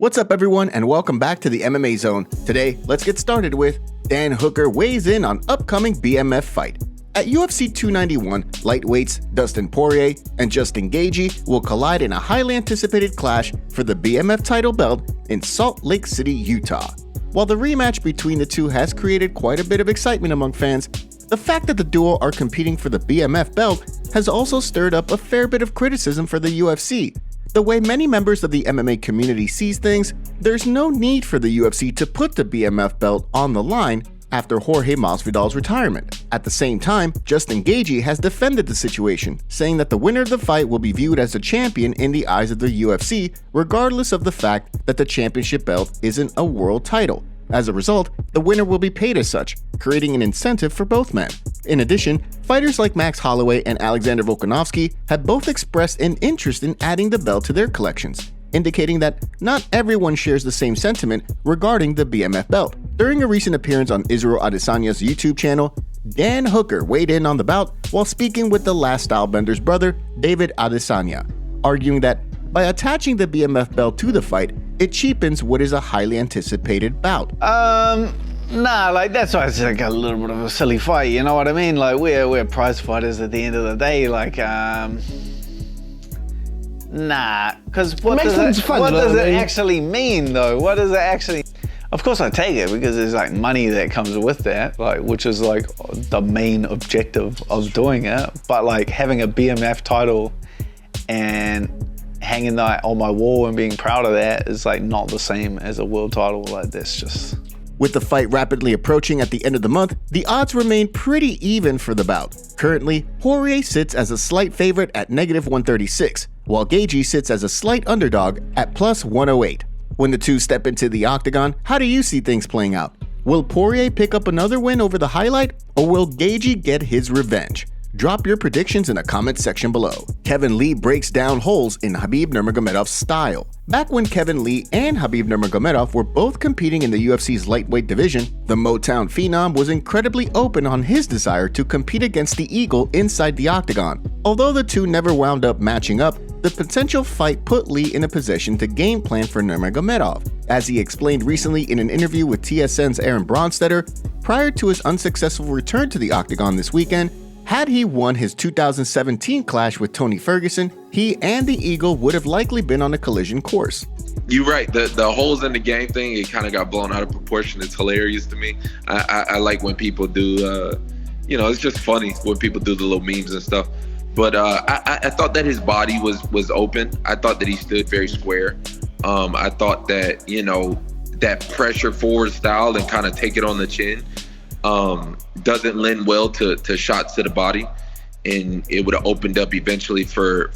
What's up everyone and welcome back to the MMA Zone. Today, let's get started with Dan Hooker weighs in on upcoming BMF fight. At UFC 291, lightweights Dustin Poirier and Justin Gaethje will collide in a highly anticipated clash for the BMF title belt in Salt Lake City, Utah. While the rematch between the two has created quite a bit of excitement among fans, the fact that the duo are competing for the BMF belt has also stirred up a fair bit of criticism for the UFC. The way many members of the MMA community sees things, there's no need for the UFC to put the BMF belt on the line after Jorge Masvidal's retirement. At the same time, Justin Gaethje has defended the situation, saying that the winner of the fight will be viewed as a champion in the eyes of the UFC, regardless of the fact that the championship belt isn't a world title. As a result, the winner will be paid as such, creating an incentive for both men. In addition, fighters like Max Holloway and Alexander Volkanovski have both expressed an interest in adding the belt to their collections, indicating that not everyone shares the same sentiment regarding the BMF belt. During a recent appearance on Israel Adesanya's YouTube channel, Dan Hooker weighed in on the bout while speaking with the Last Stylebender's brother, David Adesanya, arguing that by attaching the BMF belt to the fight, it cheapens what is a highly anticipated bout. That's why it's like a little bit of a silly fight, you know what I mean? Like, we're prize fighters at the end of the day, because what does it actually mean, though? What does it actually... Of course I take it, because there's like money that comes with that, which is like the main objective of doing it. But like having a BMF title and hanging that on my wall and being proud of that is like not the same as a world title. Like, that's just... With the fight rapidly approaching at the end of the month, the odds remain pretty even for the bout. Currently, Poirier sits as a slight favorite at -136, while Gaethje sits as a slight underdog at +108. When the two step into the octagon, how do you see things playing out? Will Poirier pick up another win over the highlight, or will Gaethje get his revenge? Drop your predictions in the comment section below. Kevin Lee breaks down holes in Khabib Nurmagomedov's style. Back when Kevin Lee and Khabib Nurmagomedov were both competing in the UFC's lightweight division, the Motown Phenom was incredibly open on his desire to compete against the Eagle inside the octagon. Although the two never wound up matching up, the potential fight put Lee in a position to game plan for Nurmagomedov. As he explained recently in an interview with TSN's Aaron Bronstetter, prior to his unsuccessful return to the octagon this weekend, had he won his 2017 clash with Tony Ferguson, he and the Eagle would have likely been on a collision course. You're right. The holes in the game thing, it kind of got blown out of proportion. It's hilarious to me. I like when people do, it's just funny when people do the little memes and stuff. But I thought that his body was open. I thought that he stood very square. I thought that, that pressure forward style and kind of take it on the chin doesn't lend well to shots to the body, and it would have opened up eventually for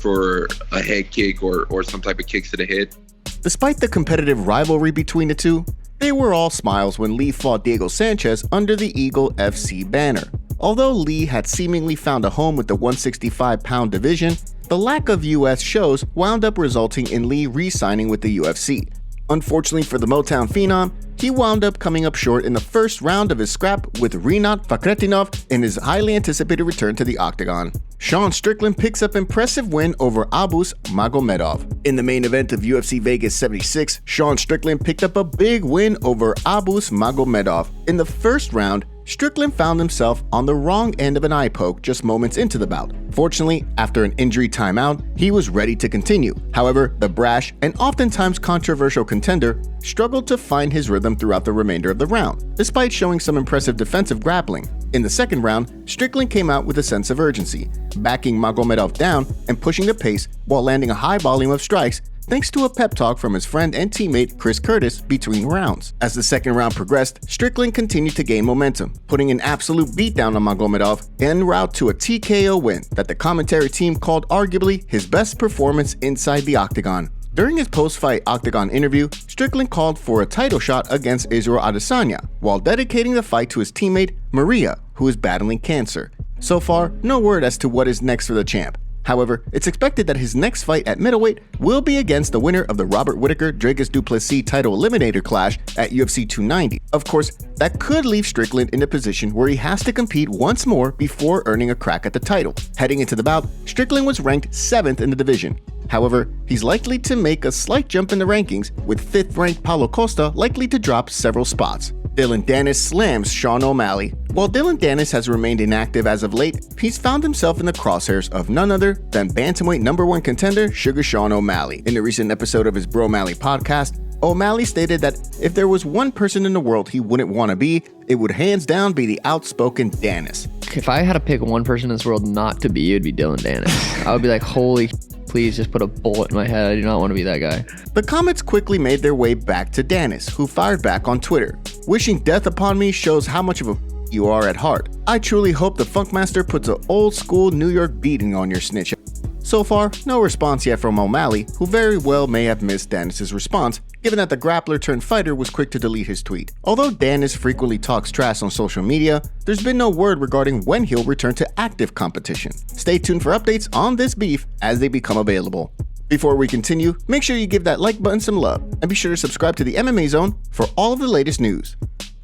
a head kick or some type of kicks to the head. Despite the competitive rivalry between the two, they were all smiles when Lee fought Diego Sanchez under the Eagle FC banner. Although Lee had seemingly found a home with the 165-pound division, the lack of US shows wound up resulting in Lee re-signing with the UFC. Unfortunately for the Motown Phenom, he wound up coming up short in the first round of his scrap with Rinat Fakhretdinov in his highly anticipated return to the octagon. Sean Strickland picks up impressive win over Abus Magomedov. In the main event of UFC Vegas 76, Sean Strickland picked up a big win over Abus Magomedov. In the first round, Strickland found himself on the wrong end of an eye poke just moments into the bout. Fortunately, after an injury timeout, he was ready to continue. However, the brash and oftentimes controversial contender struggled to find his rhythm throughout the remainder of the round, despite showing some impressive defensive grappling. In the second round, Strickland came out with a sense of urgency, backing Magomedov down and pushing the pace while landing a high volume of strikes thanks to a pep talk from his friend and teammate Chris Curtis between rounds. As the second round progressed, Strickland continued to gain momentum, putting an absolute beatdown on Magomedov en route to a TKO win that the commentary team called arguably his best performance inside the octagon. During his post-fight octagon interview, Strickland called for a title shot against Israel Adesanya, while dedicating the fight to his teammate Maria, who is battling cancer. So far, no word as to what is next for the champ. However, it's expected that his next fight at middleweight will be against the winner of the Robert Whittaker-Dricus du Plessis title eliminator clash at UFC 290. Of course, that could leave Strickland in a position where he has to compete once more before earning a crack at the title. Heading into the bout, Strickland was ranked 7th in the division. However, he's likely to make a slight jump in the rankings, with 5th-ranked Paulo Costa likely to drop several spots. Dillon Danis slams Sean O'Malley. While Dillon Danis has remained inactive as of late, he's found himself in the crosshairs of none other than bantamweight #1 contender Sugar Sean O'Malley. In a recent episode of his Bro Malley podcast, O'Malley stated that if there was one person in the world he wouldn't want to be, it would hands down be the outspoken Danis. If I had to pick one person in this world not to be, it would be Dillon Danis. I would be like, holy, please just put a bullet in my head. I do not want to be that guy. The comments quickly made their way back to Danis, who fired back on Twitter. Wishing death upon me shows how much of a you are at heart. I truly hope the Funkmaster puts an old school New York beating on your snitch. So far, no response yet from O'Malley, who very well may have missed Danis' response, given that the grappler turned fighter was quick to delete his tweet. Although Danis frequently talks trash on social media, there's been no word regarding when he'll return to active competition. Stay tuned for updates on this beef as they become available. Before we continue, make sure you give that like button some love, and be sure to subscribe to the MMA Zone for all of the latest news.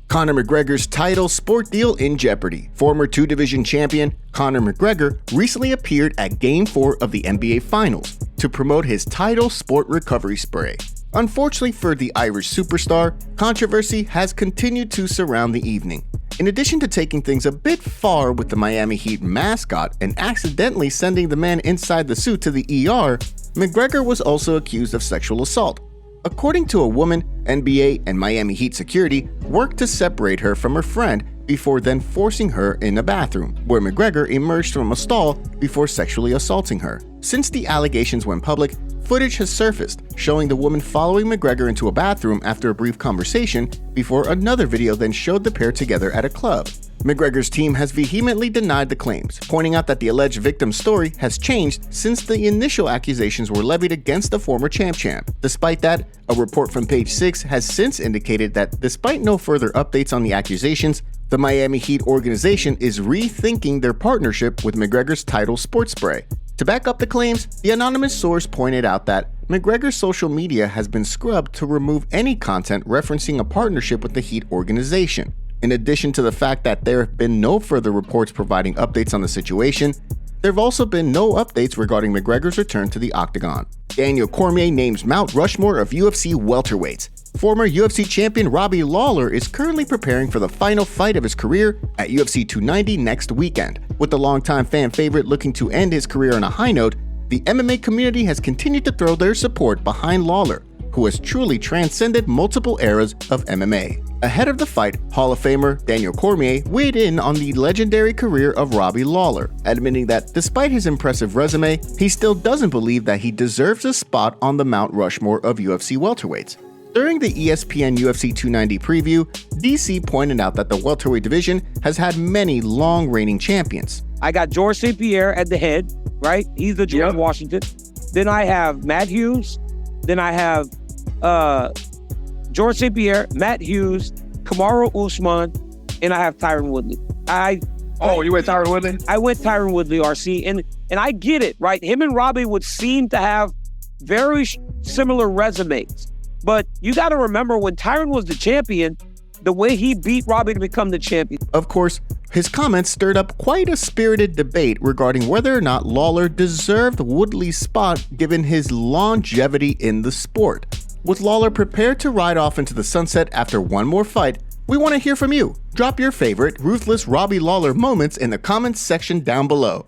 Conor McGregor's title sport deal in jeopardy. Former 2-division champion Conor McGregor recently appeared at Game 4 of the NBA Finals to promote his title sport recovery spray. Unfortunately for the Irish superstar, controversy has continued to surround the evening. In addition to taking things a bit far with the Miami Heat mascot and accidentally sending the man inside the suit to the ER, McGregor was also accused of sexual assault. According to a woman, NBA and Miami Heat security worked to separate her from her friend before then forcing her in a bathroom, where McGregor emerged from a stall before sexually assaulting her. Since the allegations went public, footage has surfaced showing the woman following McGregor into a bathroom after a brief conversation before another video then showed the pair together at a club. McGregor's team has vehemently denied the claims, pointing out that the alleged victim's story has changed since the initial accusations were levied against the former champ. Despite that, a report from Page 6 has since indicated that despite no further updates on the accusations, the Miami Heat organization is rethinking their partnership with McGregor's title sports spray. To back up the claims, the anonymous source pointed out that McGregor's social media has been scrubbed to remove any content referencing a partnership with the Heat organization. In addition to the fact that there have been no further reports providing updates on the situation, there have also been no updates regarding McGregor's return to the octagon. Daniel Cormier names Mount Rushmore of UFC welterweights. Former UFC champion Robbie Lawler is currently preparing for the final fight of his career at UFC 290 next weekend. With the longtime fan favorite looking to end his career on a high note, the MMA community has continued to throw their support behind Lawler, who has truly transcended multiple eras of MMA. Ahead of the fight, Hall of Famer Daniel Cormier weighed in on the legendary career of Robbie Lawler, admitting that despite his impressive resume, he still doesn't believe that he deserves a spot on the Mount Rushmore of UFC welterweights. During the ESPN UFC 290 preview, DC pointed out that the welterweight division has had many long-reigning champions. I got George St. Pierre at the head, right? He's the George Washington. Then I have Matt Hughes. Then I have George St. Pierre, Matt Hughes, Kamaru Usman, and I have Tyron Woodley. You went Tyron Woodley? I went Tyron Woodley, RC, and I get it, right? Him and Robbie would seem to have very similar resumes. But you got to remember when Tyron was the champion, the way he beat Robbie to become the champion. Of course, his comments stirred up quite a spirited debate regarding whether or not Lawler deserved Woodley's spot given his longevity in the sport. With Lawler prepared to ride off into the sunset after one more fight, we want to hear from you. Drop your favorite ruthless Robbie Lawler moments in the comments section down below.